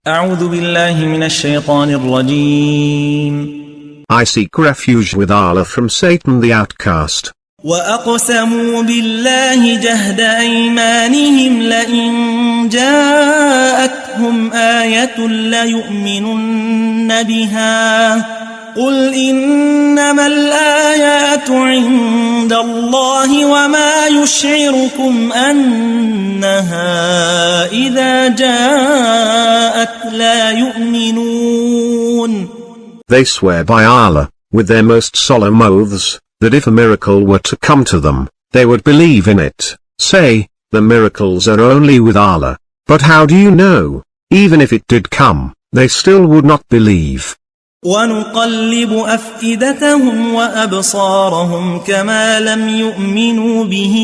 أعوذ بالله من الشيطان الرجيم. I seek refuge with Allah from Satan the outcast. وأقسموا بالله جهد أيمانهم لئن جاءتهم آية ليؤمنن بها قل إنما الآيات عند الله وما يشعركم أنها إذا جاءت لا يؤمنون. They swear by Allah, with their most solemn oaths, that if a miracle were to come to them, they would believe in it. Say, the miracles are only with Allah. But how do you know? Even if it did come, they still would not believe. ونقلب أفئدتهم وأبصارهم كما لم يؤمنوا به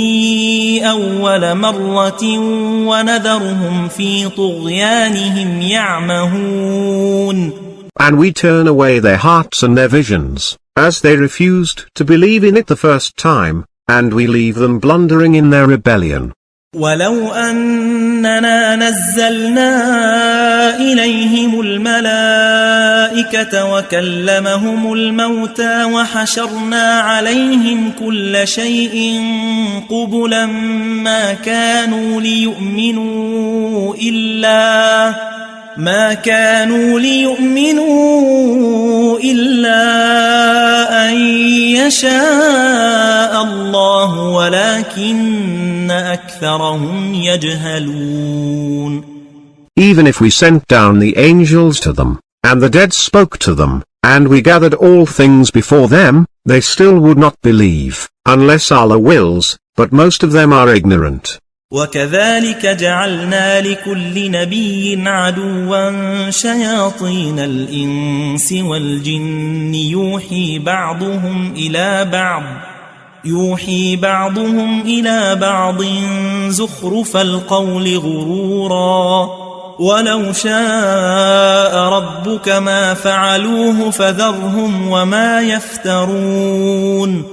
أول مرة ونذرهم في طغيانهم يعمهون. And we turn away their hearts and their visions, as they refused to believe in it the first time, and we leave them blundering in their rebellion. ولو أننا نزلنا إليهم الملائكة وكلمهم الموتى وحشرنا عليهم كل شيء قبلا ما كانوا ليؤمنوا إلا أن يشاء الله ولكن أكثرهم يجهلون. Even if we sent down the angels to them, and the dead spoke to them, and we gathered all things before them, they still would not believe, unless Allah wills, but most of them are ignorant. وكذلك جعلنا لكل نبي عدوا شياطين الإنس والجن يوحي بعضهم إلى بعض زخرف القول غرورا ولو شاء ربك ما فعلوه فذرهم وما يفترون.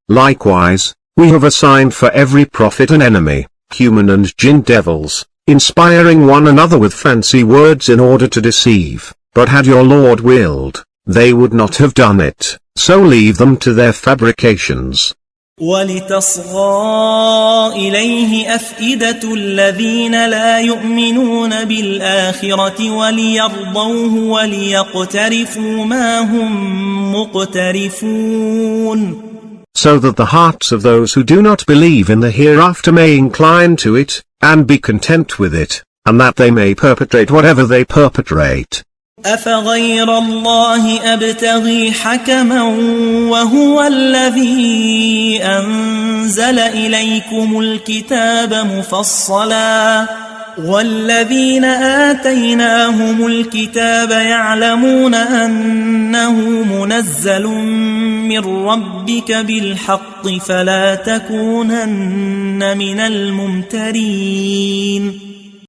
Likewise, we have assigned for every prophet an enemy, human and jinn devils, inspiring one another with fancy words in order to deceive, but had your Lord willed, they would not have done it, so leave them to their fabrications. وَلِتَصْغَى إِلَيْهِ أَفْئِدَةُ الَّذِينَ لَا يُؤْمِنُونَ بِالْآخِرَةِ وَلِيَرْضَوْهُ وَلِيَقْتَرِفُوا مَا هُمْ مُقْتَرِفُونَ. So that the hearts of those who do not believe in the hereafter may incline to it, and be content with it, and that they may perpetrate whatever they perpetrate. أَفَغَيْرَ اللَّهِ أَبْتَغِي حَكَمًا وَهُوَ الَّذِي أَنزَلَ إِلَيْكُمُ الْكِتَابَ مُفَصَّلًا وَالَّذِينَ آتَيْنَاهُمُ الْكِتَابَ يَعْلَمُونَ أَنَّهُ مُنَزَّلٌ من ربك بالحق فلا تكونن من الممترين.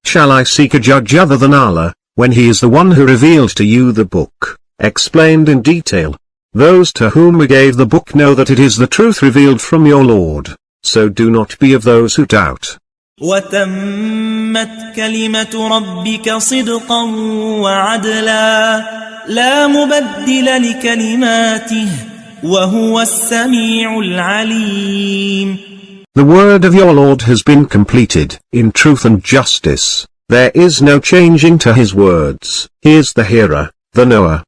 Shall I seek a judge other than Allah, when He is the one who revealed to you the book, explained in detail? Those to whom we gave the book know that it is the truth revealed from your Lord, so do not be of those who doubt. وَتَمَّتْ كَلِمَةُ رَبِّكَ صِدْقًا وَعَدْلًا لَا مُبَدِّلَ لِكَلِمَاتِهِ وَهُوَ السَّمِيعُ الْعَلِيمُ. The word of your Lord has been completed, in truth and justice. There is no changing to His words. He is the hearer, the knower.